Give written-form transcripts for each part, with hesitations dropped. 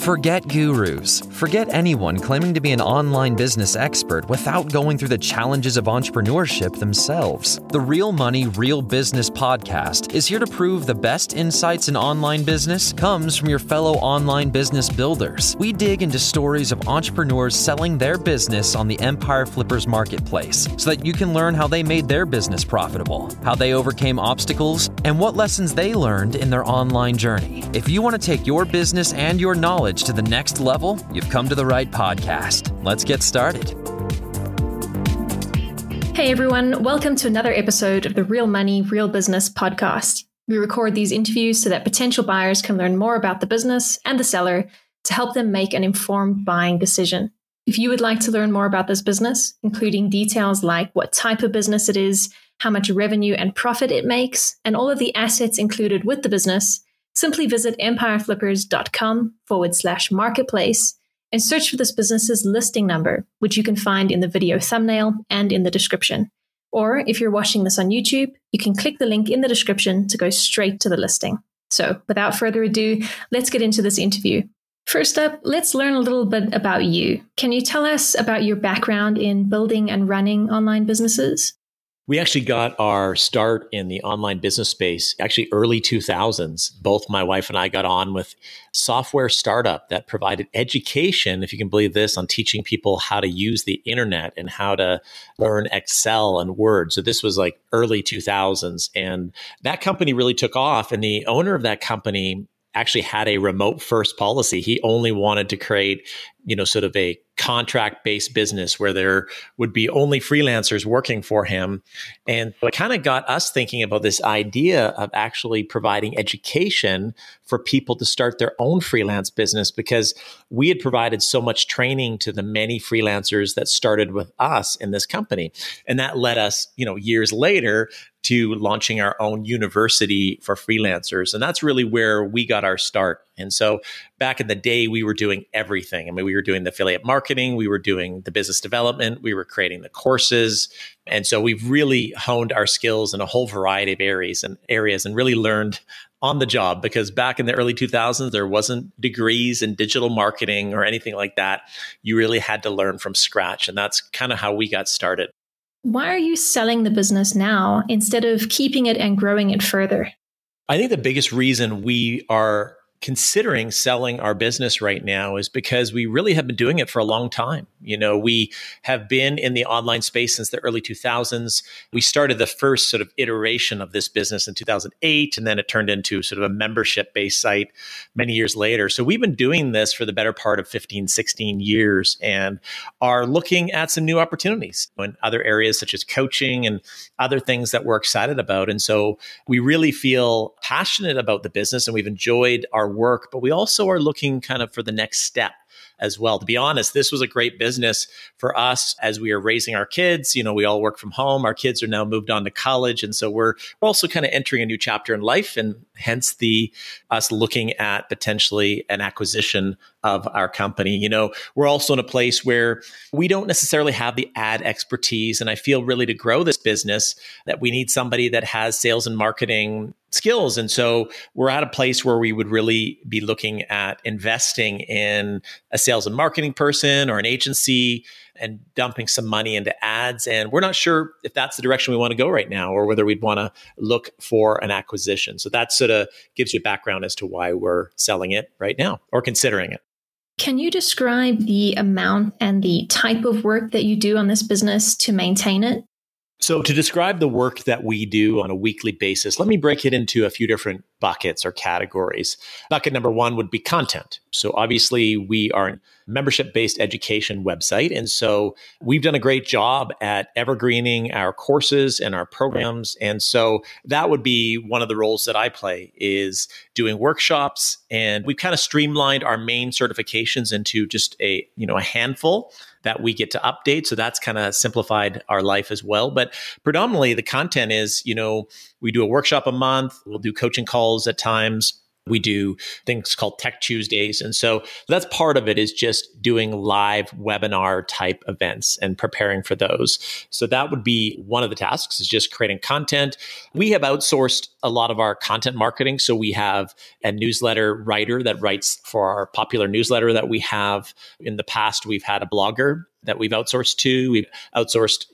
Forget gurus. Forget anyone claiming to be an online business expert without going through the challenges of entrepreneurship themselves. The Real Money, Real Business podcast is here to prove the best insights in online business comes from your fellow online business builders. We dig into stories of entrepreneurs selling their business on the Empire Flippers marketplace so that you can learn how they made their business profitable, how they overcame obstacles, and what lessons they learned in their online journey. If you want to take your business and your knowledge to the next level, you've come to the right podcast. Let's get started. Hey everyone, welcome to another episode of the Real Money, Real Business podcast. We record these interviews so that potential buyers can learn more about the business and the seller to help them make an informed buying decision. If you would like to learn more about this business, including details like what type of business it is, how much revenue and profit it makes, and all of the assets included with the business, simply visit empireflippers.com/marketplace and search for this business's listing number, which you can find in the video thumbnail and in the description. Or if you're watching this on YouTube, you can click the link in the description to go straight to the listing. So without further ado, let's get into this interview. First up, let's learn a little bit about you. Can you tell us about your background in building and running online businesses? We actually got our start in the online business space, actually early 2000s. Both my wife and I got on with software startup that provided education, if you can believe this, on teaching people how to use the internet and how to learn Excel and Word. So this was like early 2000s. And that company really took off. And the owner of that company actually had a remote first policy. He only wanted to create, sort of a contract-based business where there would be only freelancers working for him. And it kind of got us thinking about this idea of actually providing education for people to start their own freelance business, because we had provided so much training to the many freelancers that started with us in this company. And that led us, years later to launching our own university for freelancers. And that's really where we got our start. And so back in the day, we were doing everything. I mean, we were doing the affiliate marketing, we were doing the business development, we were creating the courses. And so we've really honed our skills in a whole variety of areas and really learned on the job, because back in the early 2000s, there wasn't degrees in digital marketing or anything like that. You really had to learn from scratch. And that's kind of how we got started. Why are you selling the business now instead of keeping it and growing it further? I think the biggest reason we are considering selling our business right now is because we really have been doing it for a long time. We have been in the online space since the early 2000s. We started the first sort of iteration of this business in 2008, and then it turned into sort of a membership-based site many years later. So we've been doing this for the better part of 15, 16 years and are looking at some new opportunities in other areas such as coaching and other things that we're excited about. And so we really feel passionate about the business and we've enjoyed our work, but we also are looking kind of for the next step as well. To be honest, this was a great business for us as we are raising our kids. We all work from home. Our kids are now moved on to college. And so we're also kind of entering a new chapter in life, and hence us looking at potentially an acquisition of our company. We're also in a place where we don't necessarily have the ad expertise. And I feel really to grow this business that we need somebody that has sales and marketing skills. And so we're at a place where we would really be looking at investing in a sales and marketing person or an agency and dumping some money into ads. And we're not sure if that's the direction we want to go right now, or whether we'd want to look for an acquisition. So that sort of gives you a background as to why we're selling it right now or considering it. Can you describe the amount and the type of work that you do on this business to maintain it? So to describe the work that we do on a weekly basis, let me break it into a few different buckets or categories. Bucket number one would be content. So obviously we are a membership-based education website. And so we've done a great job at evergreening our courses and our programs. And so that would be one of the roles that I play, is doing workshops. And we've kind of streamlined our main certifications into just a handful that we get to update. So that's kind of simplified our life as well. But predominantly the content is, we do a workshop a month. We'll do coaching calls at times. We do things called Tech Tuesdays. And so that's part of it, is just doing live webinar type events and preparing for those. So that would be one of the tasks, is just creating content. We have outsourced a lot of our content marketing. So we have a newsletter writer that writes for our popular newsletter that we have. In the past, we've had a blogger that we've outsourced to. We've outsourced,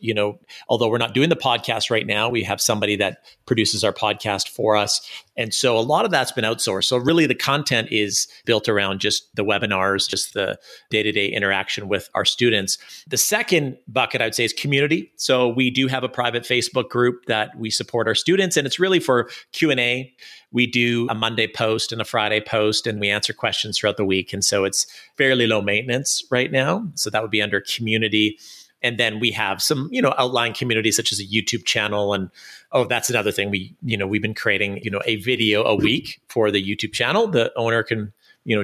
although we're not doing the podcast right now, we have somebody that produces our podcast for us. And so a lot of that's been outsourced. So really the content is built around just the webinars, just the day-to-day interaction with our students. The second bucket, I would say, is community. So we do have a private Facebook group that we support our students, and it's really for Q&A. We do a Monday post and a Friday post, and we answer questions throughout the week. And so it's fairly low maintenance right now. So that would be under community. And then we have some, outlying communities such as a YouTube channel. And that's another thing. We've been creating, a video a week for the YouTube channel. The owner can,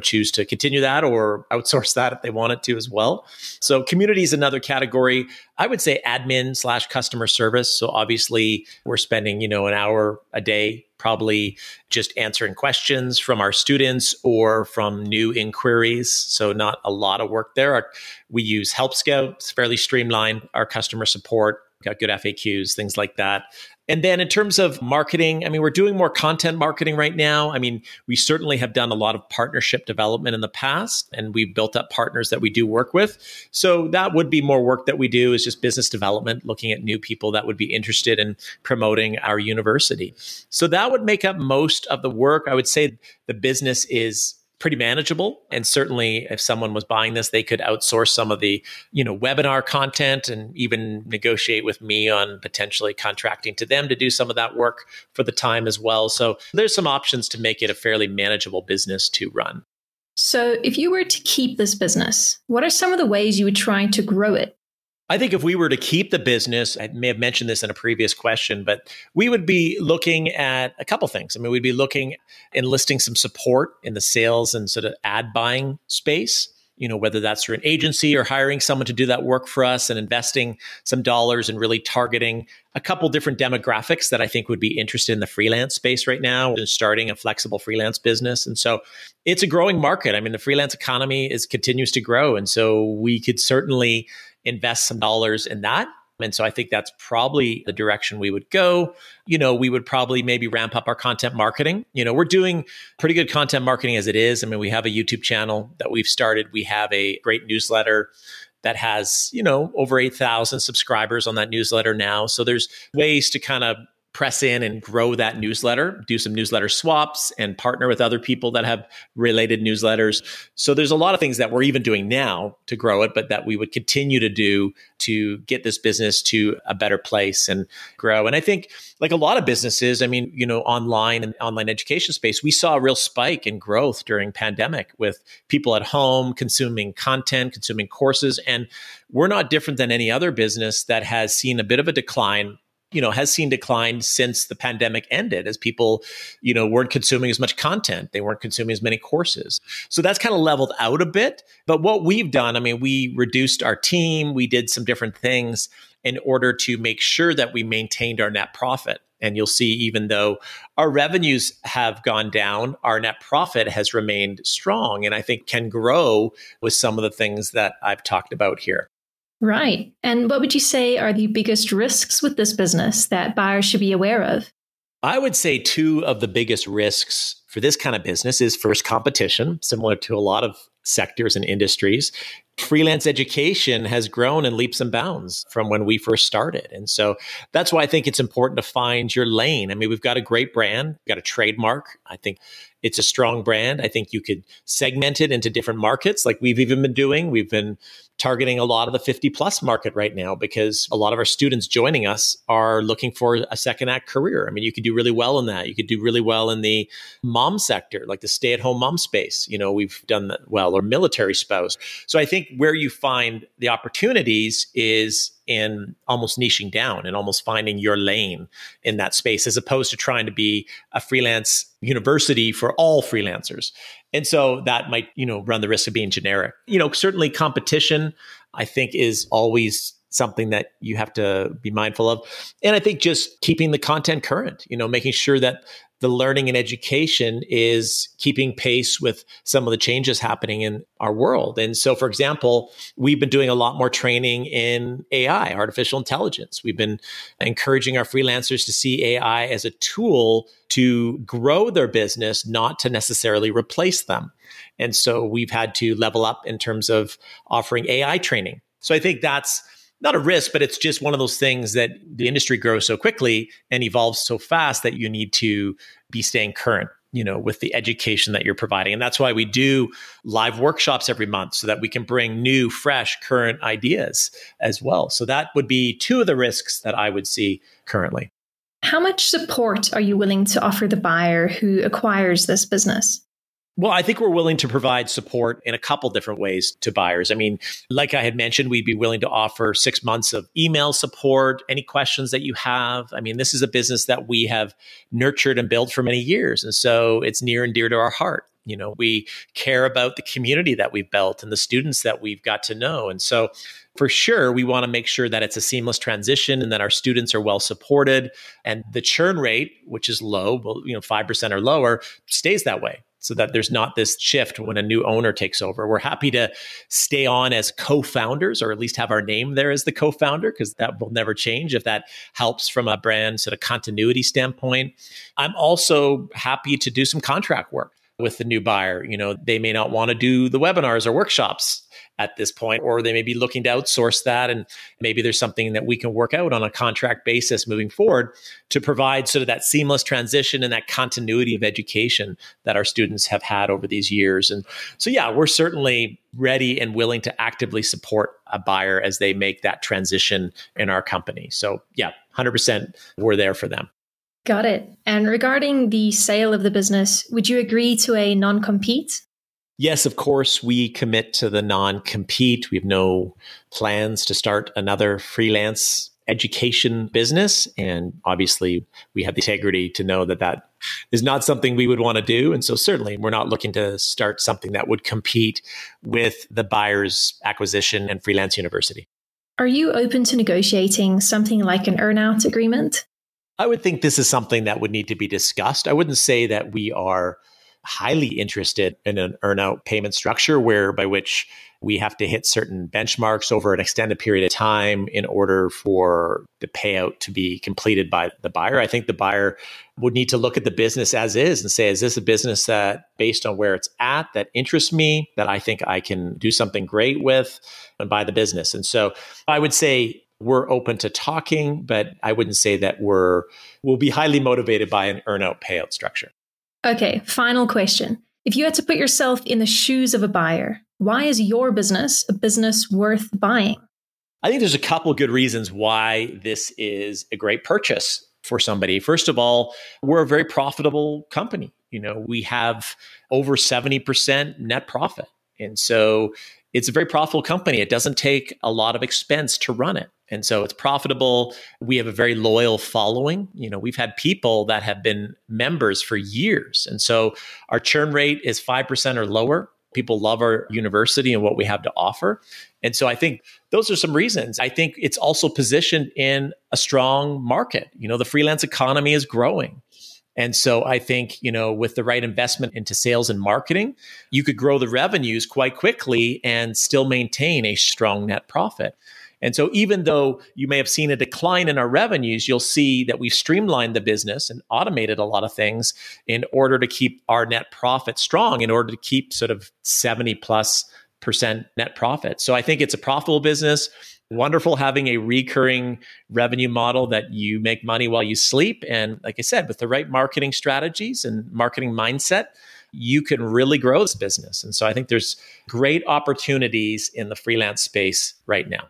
choose to continue that or outsource that if they wanted to as well. So community is another category. I would say admin/customer service. So obviously we're spending, an hour a day probably just answering questions from our students or from new inquiries. So not a lot of work there. We use Help Scout. It's fairly streamlined. Our customer support, got good FAQs, things like that. And then in terms of marketing, we're doing more content marketing right now. We certainly have done a lot of partnership development in the past, and we've built up partners that we do work with. So that would be more work that we do, is just business development, looking at new people that would be interested in promoting our university. So that would make up most of the work. I would say the business is pretty manageable. And certainly if someone was buying this, they could outsource some of the, webinar content and even negotiate with me on potentially contracting to them to do some of that work for the time as well. So there's some options to make it a fairly manageable business to run. So if you were to keep this business, what are some of the ways you would try to grow it? I think if we were to keep the business, I may have mentioned this in a previous question, but we would be looking at a couple things. We'd be looking enlisting some support in the sales and sort of ad buying space, whether that's through an agency or hiring someone to do that work for us and investing some dollars and really targeting a couple different demographics that I think would be interested in the freelance space right now and starting a flexible freelance business. And so it's a growing market. The freelance economy continues to grow. And so we could certainly invest some dollars in that. And so I think that's probably the direction we would go. We would probably maybe ramp up our content marketing. We're doing pretty good content marketing as it is. We have a YouTube channel that we've started. We have a great newsletter that has, over 8,000 subscribers on that newsletter now. So there's ways to kind of press in and grow that newsletter, do some newsletter swaps and partner with other people that have related newsletters. So there's a lot of things that we're even doing now to grow it, but that we would continue to do to get this business to a better place and grow. And I think like a lot of businesses, online and online education space, we saw a real spike in growth during pandemic with people at home consuming content, consuming courses. And we're not different than any other business that has seen a bit of a decline has seen decline since the pandemic ended, as people, weren't consuming as much content. They weren't consuming as many courses. So that's kind of leveled out a bit. But what we've done, we reduced our team. We did some different things in order to make sure that we maintained our net profit. And you'll see, even though our revenues have gone down, our net profit has remained strong, and I think can grow with some of the things that I've talked about here. Right. And what would you say are the biggest risks with this business that buyers should be aware of? I would say two of the biggest risks for this kind of business is first competition, similar to a lot of sectors and industries. Freelance education has grown in leaps and bounds from when we first started. And so that's why I think it's important to find your lane. We've got a great brand, we've got a trademark. I think it's a strong brand. I think you could segment it into different markets like we've even been doing. We've been targeting a lot of the 50 plus market right now because a lot of our students joining us are looking for a second act career. You could do really well in that. You could do really well in the mom sector, like the stay-at-home mom space. We've done that well, or military spouse. So I think where you find the opportunities is in almost niching down and almost finding your lane in that space, as opposed to trying to be a freelance university for all freelancers. And so that might, run the risk of being generic. Certainly competition, I think, is always something that you have to be mindful of. And I think just keeping the content current, making sure that the learning and education is keeping pace with some of the changes happening in our world. And so, for example, we've been doing a lot more training in AI, artificial intelligence. We've been encouraging our freelancers to see AI as a tool to grow their business, not to necessarily replace them. And so we've had to level up in terms of offering AI training. So I think that's not a risk, but it's just one of those things that the industry grows so quickly and evolves so fast that you need to be staying current, with the education that you're providing. And that's why we do live workshops every month so that we can bring new, fresh, current ideas as well. So that would be two of the risks that I would see currently. How much support are you willing to offer the buyer who acquires this business? Well, I think we're willing to provide support in a couple different ways to buyers. I mean, like I had mentioned, we'd be willing to offer 6 months of email support, any questions that you have. I mean, this is a business that we have nurtured and built for many years. And so it's near and dear to our heart. We care about the community that we've built and the students that we've got to know. And so for sure, we want to make sure that it's a seamless transition and that our students are well supported. And the churn rate, which is low, 5% or lower, stays that way, so that there's not this shift when a new owner takes over. We're happy to stay on as co-founders, or at least have our name there as the co-founder, because that will never change if that helps from a brand sort of continuity standpoint. I'm also happy to do some contract work with the new buyer. They may not want to do the webinars or workshops at this point, or they may be looking to outsource that. And maybe there's something that we can work out on a contract basis moving forward to provide sort of that seamless transition and that continuity of education that our students have had over these years. And so, yeah, we're certainly ready and willing to actively support a buyer as they make that transition in our company. So yeah, 100% we're there for them. Got it. And regarding the sale of the business, would you agree to a non-compete? Yes, of course, we commit to the non-compete. We have no plans to start another freelance education business. And obviously, we have the integrity to know that that is not something we would want to do. And so certainly, we're not looking to start something that would compete with the buyer's acquisition and freelance university. Are you open to negotiating something like an earn-out agreement? I would think this is something that would need to be discussed. I wouldn't say that we are highly interested in an earn-out payment structure by which we have to hit certain benchmarks over an extended period of time in order for the payout to be completed by the buyer. I think the buyer would need to look at the business as is and say, is this a business that, based on where it's at, that interests me, that I think I can do something great with, and buy the business? And so I would say we're open to talking, but I wouldn't say that we'll be highly motivated by an earn-out payout structure. Okay, final question. If you had to put yourself in the shoes of a buyer, why is your business a business worth buying? I think there's a couple good reasons why this is a great purchase for somebody. First of all, we're a very profitable company. We have over 70% net profit. And so it's a very profitable company. It doesn't take a lot of expense to run it. And so it's profitable. We have a very loyal following. We've had people that have been members for years. And so our churn rate is 5% or lower. People love our university and what we have to offer. And so I think those are some reasons. I think it's also positioned in a strong market. The freelance economy is growing. And so I think, with the right investment into sales and marketing, you could grow the revenues quite quickly and still maintain a strong net profit. And so even though you may have seen a decline in our revenues, you'll see that we've streamlined the business and automated a lot of things in order to keep our net profit strong, in order to keep sort of 70+% net profit. So I think it's a profitable business. Wonderful having a recurring revenue model that you make money while you sleep. And like I said, with the right marketing strategies and marketing mindset, you can really grow this business. And so I think there's great opportunities in the freelance space right now.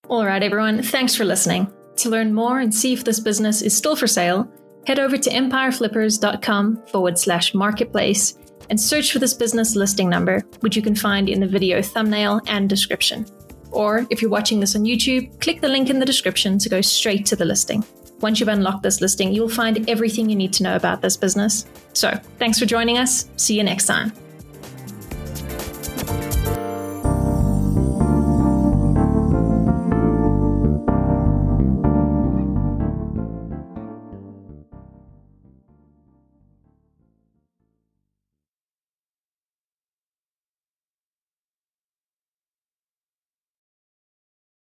All right, everyone. Thanks for listening. To learn more and see if this business is still for sale, head over to empireflippers.com/marketplace and search for this business listing number, which you can find in the video thumbnail and description. Or if you're watching this on YouTube, click the link in the description to go straight to the listing. Once you've unlocked this listing, you'll find everything you need to know about this business. So, thanks for joining us. See you next time.